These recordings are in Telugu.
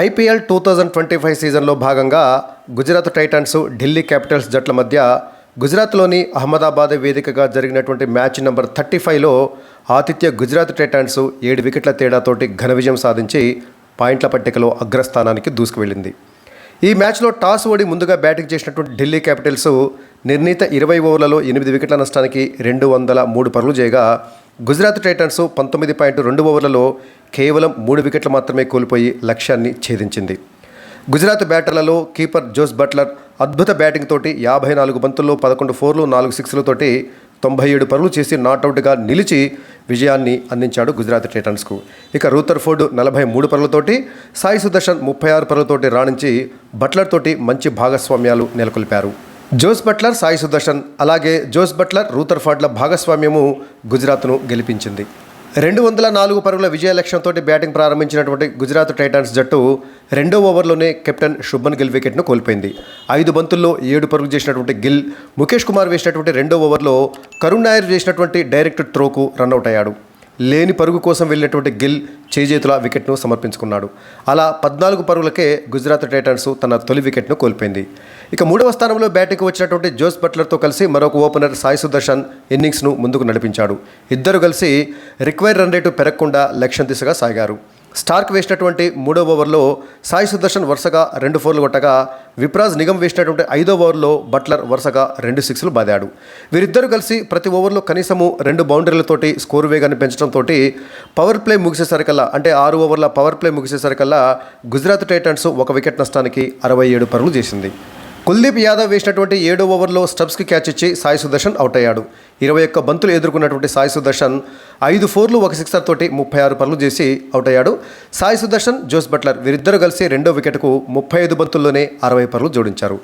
ఐపీఎల్ 2025 సీజన్లో భాగంగా గుజరాత్ టైటన్స్, ఢిల్లీ క్యాపిటల్స్ జట్ల మధ్య గుజరాత్లోని అహ్మదాబాద్ వేదికగా జరిగినటువంటి మ్యాచ్ నెంబర్ 35లో ఆతిథ్య గుజరాత్ టైటన్స్ 7 వికెట్ల తేడాతోటి ఘన విజయం సాధించి పాయింట్ల పట్టికలో అగ్రస్థానానికి దూసుకువెళ్ళింది. ఈ మ్యాచ్లో టాస్ ఓడి ముందుగా బ్యాటింగ్ చేసినటువంటి ఢిల్లీ క్యాపిటల్స్ నిర్ణీత 20 ఓవర్లలో 8 వికెట్ల నష్టానికి 203 పరుగులు చేయగా, గుజరాత్ టైటన్స్ 19.2 ఓవర్లలో కేవలం 3 వికెట్లు మాత్రమే కోల్పోయి లక్ష్యాన్ని ఛేదించింది. గుజరాత్ బ్యాటర్లలో కీపర్ జోస్ బట్లర్ అద్భుత బ్యాటింగ్ తోటి 54 బంతుల్లో 11 ఫోర్లు 4 సిక్స్లతోటి 97 పరుగులు చేసి నాట్అవుట్గా నిలిచి విజయాన్ని అందించాడు గుజరాత్ టైటన్స్కు. ఇక రూథర్ఫోర్డ్ 43 పరుగులతోటి, సాయి సుదర్శన్ 36 పరుగులతోటి రాణించి బట్లర్ తోటి మంచి భాగస్వామ్యాలు నెలకొల్పారు. జోస్ బట్లర్, సాయి సుదర్శన్ అలాగే జోస్ బట్లర్, రూథర్ఫోర్డ్ల భాగస్వామ్యము గుజరాత్ను గెలిపించింది. 204 పరుగుల విజయ లక్ష్యంతో బ్యాటింగ్ ప్రారంభించినటువంటి గుజరాత్ టైటన్స్ జట్టు రెండో ఓవర్లోనే కెప్టెన్ శుభ్మన్ గిల్ వికెట్ను కోల్పోయింది. 5 బంతుల్లో 7 పరుగులు చేసినటువంటి గిల్ ముఖేష్ కుమార్ వేసినటువంటి రెండో ఓవర్లో కరుణ్ నాయర్ చేసినటువంటి డైరెక్ట్ త్రోకు రన్అట్ అయ్యాడు. లేని పరుగు కోసం వెళ్ళినటువంటి గిల్ చేజేతుల వికెట్ను సమర్పించుకున్నాడు. అలా 14 పరుగులకే గుజరాత్ టైటన్స్ తన తొలి వికెట్ను కోల్పోయింది. ఇక మూడవ స్థానంలో బ్యాటింగ్కు వచ్చినటువంటి జోస్ బట్లర్తో కలిసి మరొక ఓపెనర్ సాయి సుదర్శన్ ఇన్నింగ్స్ను ముందుకు నడిపించాడు. ఇద్దరు కలిసి రిక్వైర్డ్ రన్ రేటు పెరగకుండా లక్ష్యం దిశగా సాగారు. స్టార్క్ వేసినటువంటి 3వ ఓవర్లో సాయి సుదర్శన్ వరుసగా 2 ఫోర్లు కొట్టగా, విప్రాజ్ నిగమ్ వేసినటువంటి 5వ ఓవర్లో బట్లర్ వరుసగా 2 సిక్స్లు బాదాడు. వీరిద్దరూ కలిసి ప్రతి ఓవర్లో కనీసము 2 బౌండరీలతోటి స్కోరు వేగాన్ని పెంచడంతో పవర్ ప్లే ముగిసేసరికల్లా, అంటే 6 ఓవర్ల పవర్ ప్లే ముగిసేసరికల్లా గుజరాత్ టైటన్స్ 1 వికెట్ నష్టానికి 67 పరుగులు చేసింది. కుల్దీప్ యాదవ్ వేసినటువంటి 7వ ఓవర్లో స్టబ్స్కి క్యాచ్ ఇచ్చి సాయి సుదర్శన్ అవుట్ అయ్యాడు. 21 బంతులు ఎదుర్కొన్నటువంటి సాయి సుదర్శన్ 5 ఫోర్లు 1 సిక్సర్ తోటి 36 పరుగులు చేసి అవుట్ అయ్యాడు. సాయి సుదర్శన్, జోస్ బట్లర్ వీరిద్దరూ కలిసి రెండో వికెట్కు 35 బంతుల్లోనే 60 పరుగులు జోడించారు.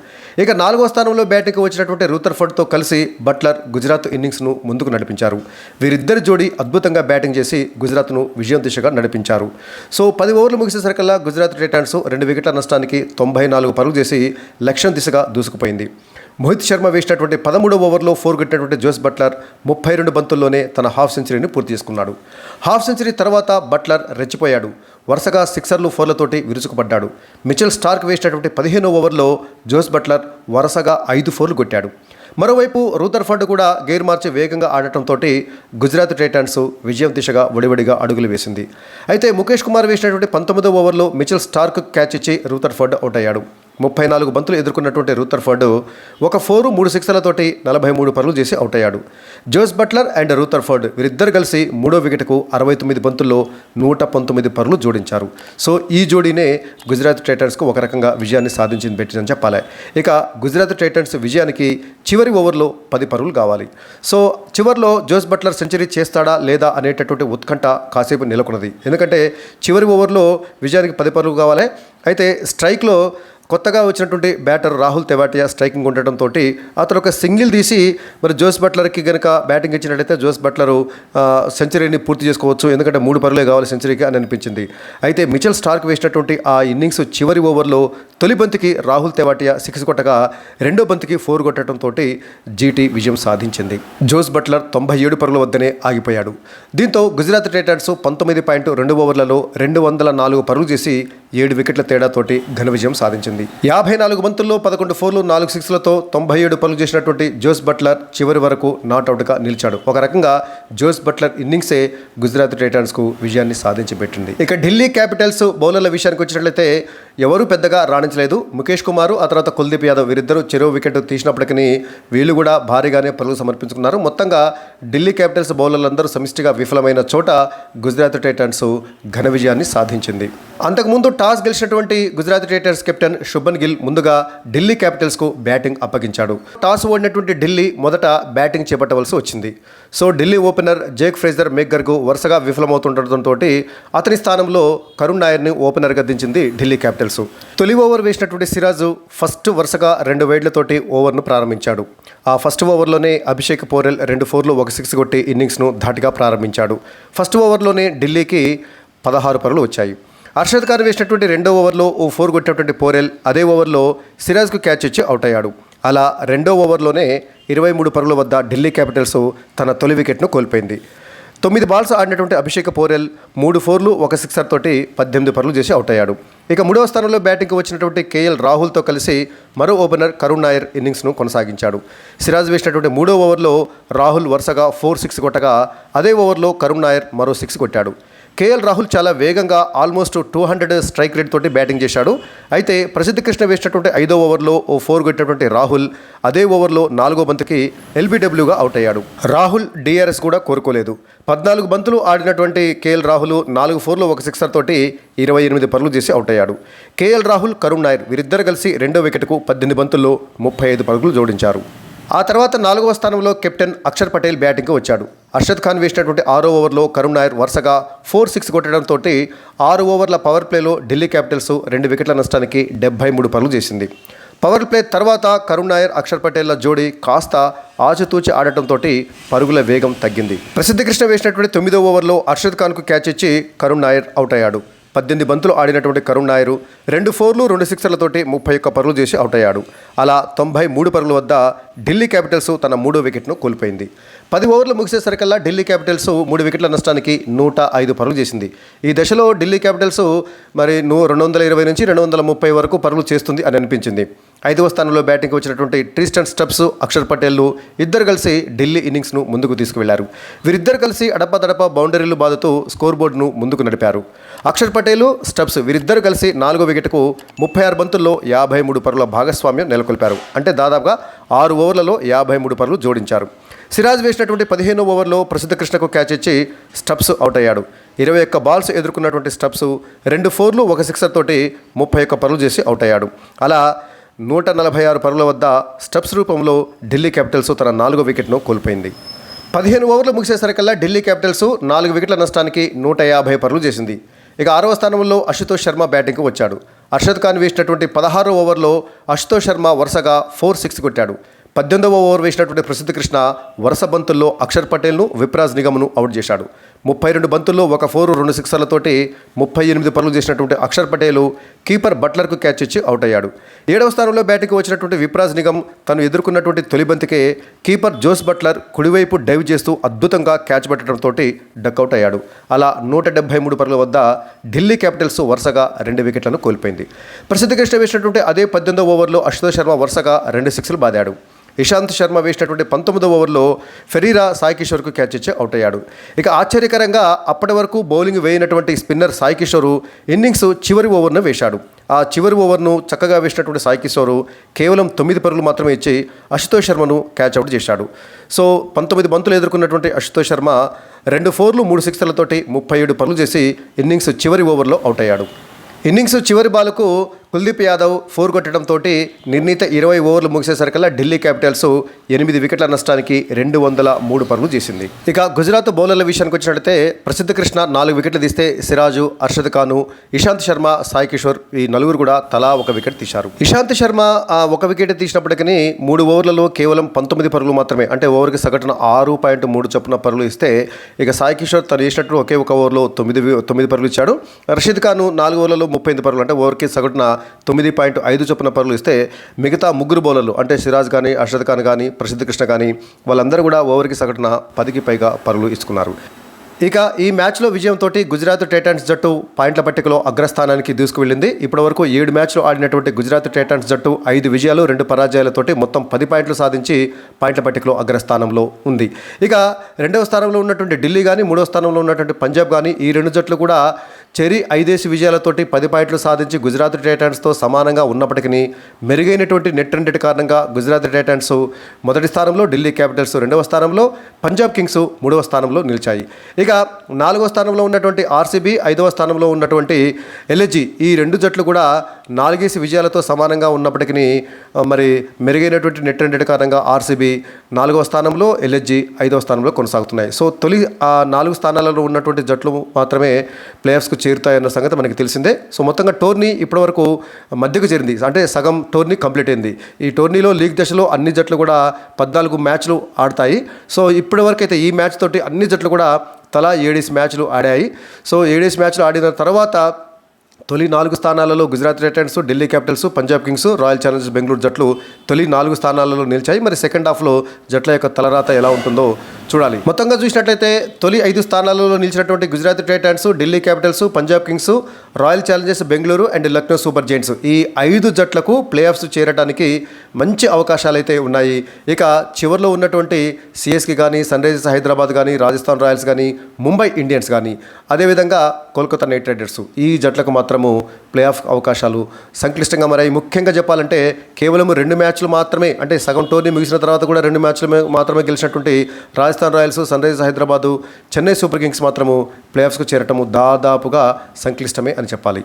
ఇక 4వ స్థానంలో బ్యాటింగ్కి వచ్చినటువంటి రూథర్ఫోర్డ్తో కలిసి బట్లర్ గుజరాత్ ఇన్నింగ్స్ను ముందుకు నడిపించారు. వీరిద్దరి జోడీ అద్భుతంగా బ్యాటింగ్ చేసి గుజరాత్ను విజయం దిశగా నడిపించారు. సో 10 ఓవర్లు ముగిసేసరికల్లా గుజరాత్ టైటన్స్ 2 వికెట్ల నష్టానికి 94 పరుగులు చేసి లక్ష్యం దిశగా దూసుకుపోయింది. మోహిత్ శర్మ వేసినటువంటి 13వ ఓవర్లో 4 కొట్టినటువంటి జోస్ బట్లర్ 32 బంతుల్లోనే తన హాఫ్ సెంచరీని పూర్తి చేసుకున్నాడు. హాఫ్ సెంచరీ తర్వాత బట్లర్ రెచ్చిపోయాడు. వరుసగా సిక్సర్లు, ఫోర్లతోటి విరుచుకుపడ్డాడు. మిచెల్ స్టార్క్ వేసినటువంటి 15వ ఓవర్లో జోస్ బట్లర్ వరుసగా 5 ఫోర్లు కొట్టాడు. మరోవైపు రూథర్ఫోర్డ్ కూడా గేర్ మార్చి వేగంగా ఆడటంతో గుజరాత్ టైటన్స్ విజయం దిశగా వడివడిగా అడుగులు వేసింది. అయితే ముఖేష్ కుమార్ వేసినటువంటి 19వ ఓవర్లో మిచెల్ స్టార్క్ క్యాచ్ ఇచ్చి రూథర్ఫోర్డ్ అవుట్ అయ్యాడు. 34 బంతులు ఎదుర్కొన్నటువంటి రూథర్ఫోర్డ్ 1 ఫోరు 3 సిక్స్లతోటి 43 పరుగులు చేసి అవుట్ అయ్యాడు. జోస్ బట్లర్ అండ్ రూథర్ఫోర్డ్ వీరిద్దరు కలిసి 3వ వికెట్కు 69 బంతుల్లో 119 పరుగులు జోడించారు. సో ఈ జోడీనే గుజరాత్ టైటన్స్కు ఒక రకంగా విజయాన్ని సాధించింది పెట్టిందని చెప్పాలి. ఇక గుజరాత్ టైటన్స్ విజయానికి చివరి ఓవర్లో 10 పరుగులు కావాలి. సో చివరిలో జోస్ బట్లర్ సెంచరీ చేస్తాడా లేదా అనేటటువంటి ఉత్కంఠ కాసేపు నెలకొన్నది. ఎందుకంటే చివరి ఓవర్లో విజయానికి 10 పరుగులు కావాలి. అయితే స్ట్రైక్లో కొత్తగా వచ్చినటువంటి బ్యాటర్ రాహుల్ తెవాటియా స్ట్రైకింగ్ ఉండటంతో అతను ఒక సింగిల్ తీసి మరి జోస్ బట్లర్కి కనుక బ్యాటింగ్ ఇచ్చినట్లయితే జోస్ బట్లరు సెంచరీని పూర్తి చేసుకోవచ్చు, ఎందుకంటే 3 పరుగులే కావాలి సెంచరీకి అని అనిపించింది. అయితే మిచెల్ స్టార్క్ వేసినటువంటి ఆ ఇన్నింగ్స్ చివరి ఓవర్లో తొలి బంతికి రాహుల్ తెవాటియా 6 కొట్టగా, రెండో బంతికి 4 కొట్టడంతో జీటీ విజయం సాధించింది. జోస్ బట్లర్ 97 పరుగుల వద్దనే ఆగిపోయాడు. దీంతో గుజరాత్ టైటన్స్ 19.2 ఓవర్లలో 204 పరుగులు చేసి 7 వికెట్ల తేడాతోటి ఘన విజయం సాధించింది. 54 బంతుల్లో 11 ఫోర్లు 4 సిక్స్లతో 97 పరుగులు చేసినటువంటి జోస్ బట్లర్ చివరి వరకు నాట్అవుట్గా నిలిచాడు. ఒక రకంగా జోస్ బట్లర్ ఇన్నింగ్సే గుజరాత్ టైటన్స్కు విజయాన్ని సాధించి పెట్టింది. ఇక ఢిల్లీ క్యాపిటల్స్ బౌలర్ల విషయానికి వచ్చినట్లయితే ఎవరూ పెద్దగా రాణించలేదు. ముఖేష్ కుమార్, ఆ తర్వాత కుల్దీప్ యాదవ్ వీరిద్దరూ చెరో వికెట్ తీసినప్పటికీ వీళ్ళు కూడా భారీగానే పరుగులు సమర్పించుకున్నారు. మొత్తంగా ఢిల్లీ క్యాపిటల్స్ బౌలర్లందరూ సమిష్టిగా విఫలమైన చోట గుజరాత్ టైటన్స్ ఘన విజయాన్ని సాధించింది. అంతకుముందు టాస్ గెలిచినటువంటి గుజరాత్ టైటన్స్ కెప్టెన్ శుభ్మన్ గిల్ ముందుగా ఢిల్లీ క్యాపిటల్స్కు బ్యాటింగ్ అప్పగించాడు. టాస్ ఓడినటువంటి ఢిల్లీ మొదట బ్యాటింగ్ చేపట్టవలసి వచ్చింది. So Delhi opener Jake Fraser మేక్గర్కు వరుసగా విఫలమవుతుండటంతో అతని స్థానంలో కరుణ్ నాయర్ని ఓపెనర్గా దించింది ఢిల్లీ క్యాపిటల్స్. తొలి ఓవర్ వేసినటువంటి సిరాజ్ ఫస్ట్ వరుసగా 2 వైడ్లతోటి ఓవర్ను ప్రారంభించాడు. ఆ ఫస్ట్ ఓవర్లోనే అభిషేక్ పోరెల్ 2 ఫోర్లు 1 సిక్స్ కొట్టి ఇన్నింగ్స్ను ధాటిగా ప్రారంభించాడు. ఫస్ట్ ఓవర్లోనే ఢిల్లీకి 16 పరుగులు వచ్చాయి. అర్షద్ ఖాన్ వేసినటువంటి రెండో ఓవర్లో ఓ 4 కొట్టినటువంటి పోరెల్ అదే ఓవర్లో సిరాజ్కు క్యాచ్ ఇచ్చి అవుట్ అయ్యాడు. అలా రెండో ఓవర్లోనే 23 పరుగుల వద్ద ఢిల్లీ క్యాపిటల్స్ తన తొలి వికెట్ను కోల్పోయింది. 9 బాల్స్ ఆడినటువంటి అభిషేక్ పోరెల్ 3 4లు 1 సిక్సర్ తోటి 18 పరుగులు చేసి అవుట్ అయ్యాడు. ఇక 3వ స్థానంలో బ్యాటింగ్కి వచ్చినటువంటి కేఎల్ రాహుల్తో కలిసి మరో ఓపెనర్ కరుణ్ నాయర్ ఇన్నింగ్స్ను కొనసాగించాడు. సిరాజ్ వేసినటువంటి 3వ ఓవర్లో రాహుల్ వరుసగా 4 6 కొట్టగా అదే ఓవర్లో కరుణ్ నాయర్ మరో 6 కొట్టాడు. కేఎల్ రాహుల్ చాలా వేగంగా ఆల్మోస్ట్ 200 స్ట్రైక్ రేట్ తోటి బ్యాటింగ్ చేశాడు. అయితే ప్రసిద్ధ కృష్ణ వేసినటువంటి 5వ ఓవర్లో ఓ 4 కొట్టినటువంటి రాహుల్ అదే ఓవర్లో 4వ బంతికి ఎల్బీడబ్ల్యూగా అవుట్ అయ్యాడు. రాహుల్ డిఆర్ఎస్ కూడా కోరుకోలేదు. 14 బంతులు ఆడినటువంటి కేఎల్ రాహుల్ 4 4లు 1 సిక్సర్ తోటి 28 పరుగులు చేసి అవుట్ అయ్యాడు. కేఎల్ రాహుల్, కరుణ్ నాయర్ వీరిద్దరు కలిసి 2వ వికెట్కు 18 బంతుల్లో 35 పరుగులు జోడించారు. ఆ తర్వాత 4వ స్థానంలో కెప్టెన్ అక్షర్ పటేల్ బ్యాటింగ్కి వచ్చాడు. అర్షద్ ఖాన్ వేసినటువంటి 6వ ఓవర్లో కరుణ్ నాయర్ వరుసగా 4 6 కొట్టడంతో 6 ఓవర్ల పవర్ ప్లేలో ఢిల్లీ క్యాపిటల్స్ 2 వికెట్ల నష్టానికి 73 పరుగులు చేసింది. పవర్ ప్లే తర్వాత కరుణ్ నాయర్, అక్షర్ పటేళ్ల జోడీ కాస్త ఆచితూచి ఆడటంతో పరుగుల వేగం తగ్గింది. ప్రసిద్ధ కృష్ణ వేసినటువంటి 9వ ఓవర్లో అర్షద్ ఖాన్కు క్యాచ్ ఇచ్చి కరుణ్ నాయర్ అవుట్ అయ్యాడు. 18 బంతులు ఆడినటువంటి కరుణ్ నాయర్ 2 4లు 2 సిక్సర్లతోటి 31 పరుగులు చేసి అవుట్ అయ్యాడు. అలా 93 పరుగుల వద్ద ఢిల్లీ క్యాపిటల్స్ తన 3వ వికెట్ను కోల్పోయింది. 10 ఓవర్లు ముగిసేసరికల్లా ఢిల్లీ క్యాపిటల్స్ 3 వికెట్ల నష్టానికి 105 పరుగులు చేసింది. ఈ దశలో ఢిల్లీ క్యాపిటల్స్ మరి 220 నుంచి 230 వరకు పరుగులు చేస్తుంది అని అనిపించింది. 5వ స్థానంలో బ్యాటింగ్కి వచ్చినటువంటి ట్రిస్టన్ స్టబ్స్, అక్షర్ పటేల్ ఇద్దరు కలిసి ఢిల్లీ ఇన్నింగ్స్ను ముందుకు తీసుకువెళ్లారు. వీరిద్దరు కలిసి అడపదడప బౌండరీలు బాదుతూ స్కోర్ బోర్డును ముందుకు నడిపారు. అక్షర్ పటేల్, స్టబ్స్ వీరిద్దరు కలిసి 4వ వికెట్కు 36 బంతుల్లో 53 పరుగుల భాగస్వామ్యం నెలకొల్పారు. అంటే దాదాపుగా 6 ఓవర్లలో 53 పరుగులు జోడించారు. సిరాజ్ వేసినటువంటి 15వ ఓవర్లో ప్రసిద్ధ కృష్ణకు క్యాచ్ ఇచ్చి స్టబ్స్ అవుట్ అయ్యాడు. 21 బాల్స్ ఎదుర్కొన్నటువంటి స్టబ్స్ 2 4లు 1 సిక్సర్ తోటి 31 పరుగులు చేసి అవుట్ అయ్యాడు. అలా 146 పరుగుల వద్ద స్టబ్స్ రూపంలో ఢిల్లీ క్యాపిటల్స్ తన 4వ వికెట్ను కోల్పోయింది. 15 ఓవర్లు ముగిసేసరికల్లా ఢిల్లీ క్యాపిటల్స్ 4 వికెట్ల నష్టానికి 150 పరుగులు చేసింది. ఇక 6వ స్థానంలో అశుతోష్ శర్మ బ్యాటింగ్కి వచ్చాడు. అర్షద్ ఖాన్ వేసినటువంటి 16వ ఓవర్లో అశుతోష్ శర్మ వరుసగా 4 6 కొట్టాడు. 18వ ఓవర్ వేసినటువంటి ప్రసిద్ధ కృష్ణ వరుస బంతుల్లో అక్షర్ పటేల్ను, విప్రాజ్ నిగమ్ను అవుట్ చేశాడు. 32 బంతుల్లో 1 4 2 సిక్సర్లతోటి 38 పరుగులు చేసినటువంటి అక్షర్ పటేల్ కీపర్ బట్లర్కు క్యాచ్ ఇచ్చి అవుట్ అయ్యాడు. 7వ స్థానంలో బ్యాటింగ్కి వచ్చినటువంటి విప్రాజ్ నిగమ్ తను ఎదుర్కొన్నటువంటి తొలి బంతికే కీపర్ జోస్ బట్లర్ కుడివైపు డైవ్ చేస్తూ అద్భుతంగా క్యాచ్ పట్టడంతో డక్అవుట్ అయ్యాడు. అలా 173 పరుగుల వద్ద ఢిల్లీ క్యాపిటల్స్ వరుసగా 2 వికెట్లను కోల్పోయింది. ప్రసిద్ధ కృష్ణ వేసినటువంటి అదే 18వ ఓవర్లో అశుతోష్ శర్మ వరుసగా 2 సిక్స్లు బాదాడు. ఇషాంత్ శర్మ వేసినటువంటి 19వ ఓవర్లో ఫెరీరా సాయి కిషోర్కు క్యాచ్ ఇచ్చి అవుట్ అయ్యాడు. ఇక ఆశ్చర్యకరంగా అప్పటి వరకు బౌలింగ్ వేయనటువంటి స్పిన్నర్ సాయి కిషోర్ ఇన్నింగ్స్ చివరి ఓవర్ను వేశాడు. ఆ చివరి ఓవర్ను చక్కగా వేసినటువంటి సాయి కిషోర్ కేవలం 9 పరుగులు మాత్రమే ఇచ్చి అశుతోష్ శర్మను క్యాచ్ అవుట్ చేశాడు. సో 19 బంతులు ఎదుర్కొన్నటువంటి అశుతోష్ శర్మ 2 4లు 3 సిక్సర్లతోటి 37 పరుగులు చేసి ఇన్నింగ్స్ చివరి ఓవర్లో అవుట్ అయ్యాడు. ఇన్నింగ్స్ చివరి బాలుకు కుల్దీప్ యాదవ్ 4 కొట్టడంతో నిర్ణీత 20 ఓవర్లు ముగిసేసరికల్లా ఢిల్లీ క్యాపిటల్స్ 8 వికెట్ల నష్టానికి 203 పరుగులు చేసింది. ఇక గుజరాత్ బౌలర్ల విషయానికి వచ్చినట్లయితే ప్రసిద్ధ కృష్ణ 4 వికెట్లు తీస్తే సిరాజు, అర్షద్ ఖాన్, ఇషాంత్ శర్మ, సాయి కిషోర్ ఈ నలుగురు కూడా తలా 1 వికెట్ తీశారు. ఇషాంత్ శర్మ 1 వికెట్ తీసినప్పటికీ 3 ఓవర్లలో కేవలం 19 పరుగులు మాత్రమే, అంటే ఓవర్కి సగటున 6.3 చొప్పున పరుగులు ఇస్తే, ఇక సాయి కిషోర్ తను చేసినట్టు ఒకే ఒక ఓవర్లో 9 పరుగులు ఇచ్చాడు. రషీద్ ఖాన్ 4 ఓవర్లలో 38 పరుగులు, అంటే ఓవర్కి సగటున 9.5 చొప్పున పరుగులు ఇస్తే, మిగతా ముగ్గురు బౌలర్లు అంటే సిరాజ్ కానీ, అర్షద్ ఖాన్ కానీ, ప్రసిద్ధ కృష్ణ కానీ వాళ్ళందరూ కూడా ఓవర్కి సగటున 10కి పైగా పరుగులు ఇచ్చుకున్నారు. ఇక ఈ మ్యాచ్లో విజయంతో గుజరాత్ టైటాన్స్ జట్టు పాయింట్ల పట్టికలో అగ్రస్థానానికి దూసుకువెళ్ళింది. ఇప్పటివరకు 7 మ్యాచ్లు ఆడినటువంటి గుజరాత్ టైటాన్స్ జట్టు 5 విజయాలు 2 పరాజయాలతోటి మొత్తం 10 పాయింట్లు సాధించి పాయింట్ల పట్టికలో అగ్రస్థానంలో ఉంది. ఇక 2వ స్థానంలో ఉన్నటువంటి ఢిల్లీ కానీ, 3వ స్థానంలో ఉన్నటువంటి పంజాబ్ కానీ ఈ 2 జట్లు కూడా చెరి 5 విజయాలతోటి 10 పాయింట్లు సాధించి గుజరాత్ టైటాన్స్తో సమానంగా ఉన్నప్పటికీ మెరుగైనటువంటి నెట్ రన్ రేట్ కారణంగా గుజరాత్ టైటాన్స్ మొదటి స్థానంలో, ఢిల్లీ క్యాపిటల్స్ 2వ స్థానంలో, పంజాబ్ కింగ్స్ 3వ స్థానంలో నిలిచాయి. ఇక 4వ స్థానంలో ఉన్నటువంటి ఆర్సీబీ, 5వ స్థానంలో ఉన్నటువంటి ఎల్ఎస్జీ ఈ 2 జట్లు కూడా 4 విజయాలతో సమానంగా ఉన్నప్పటికీ మరి మెరుగైనటువంటి నెట్ రన్ రేట్ కారణంగా ఆర్సీబీ 4వ స్థానంలో, ఎల్ఎస్జీ 5వ స్థానంలో కొనసాగుతున్నాయి. సో తొలి 4 స్థానాలలో ఉన్నటువంటి జట్లు మాత్రమే ప్లేయర్స్కు చేరుతాయన్న సంగతి మనకి తెలిసిందే. సో మొత్తంగా టోర్నీ ఇప్పటివరకు మధ్యకు చేరింది, అంటే సగం టోర్నీ కంప్లీట్ అయింది. ఈ టోర్నీలో లీగ్ దశలో అన్ని జట్లు కూడా 14 మ్యాచ్లు ఆడతాయి. సో ఇప్పటివరకు అయితే ఈ మ్యాచ్ తోటి అన్ని జట్లు కూడా తలా 7 మ్యాచ్లు ఆడాయి. సో 7 మ్యాచ్లు ఆడిన తర్వాత తొలి 4 స్థానాలలో Gujarat Titans, Delhi Capitals, Punjab Kings, Royal Challengers Bengaluru జట్లు తొలి 4 స్థానాలలో నిలిచాయి. మరి సెకండ్ హాఫ్లో జట్ల యొక్క తలరాత ఎలా ఉంటుందో చూడాలి. మొత్తంగా చూసినట్లయితే తొలి 5 స్థానాలలో నిలిచినటువంటి Gujarat Titans, Delhi Capitals, Punjab Kings, Royal Challengers Bengaluru and Lucknow Super Giants ఈ 5 జట్లకు ప్లే ఆఫ్స్ చేరడానికి మంచి అవకాశాలు అయితే ఉన్నాయి. ఇక చివరిలో ఉన్నటువంటి సిఎస్కే కానీ, సన్ రైజర్స్ హైదరాబాద్ కానీ, రాజస్థాన్ రాయల్స్ కానీ, ముంబై ఇండియన్స్ కానీ, అదేవిధంగా కోల్కతా నైట్ రైడర్స్ ఈ జట్లకు మాత్రము ప్లే ఆఫ్ అవకాశాలు సంక్లిష్టంగా మరి. ముఖ్యంగా చెప్పాలంటే కేవలం 2 మ్యాచ్లు మాత్రమే, అంటే సగం టోర్నీ ముగిసిన తర్వాత కూడా 2 మ్యాచ్లు మాత్రమే గెలిచినటువంటి Rajasthan Royals, Sunrisers Hyderabad, Chennai Super Kings మాత్రము ప్లే ఆఫ్స్కు చేరటము దాదాపుగా సంక్లిష్టమే అని చెప్పాలి.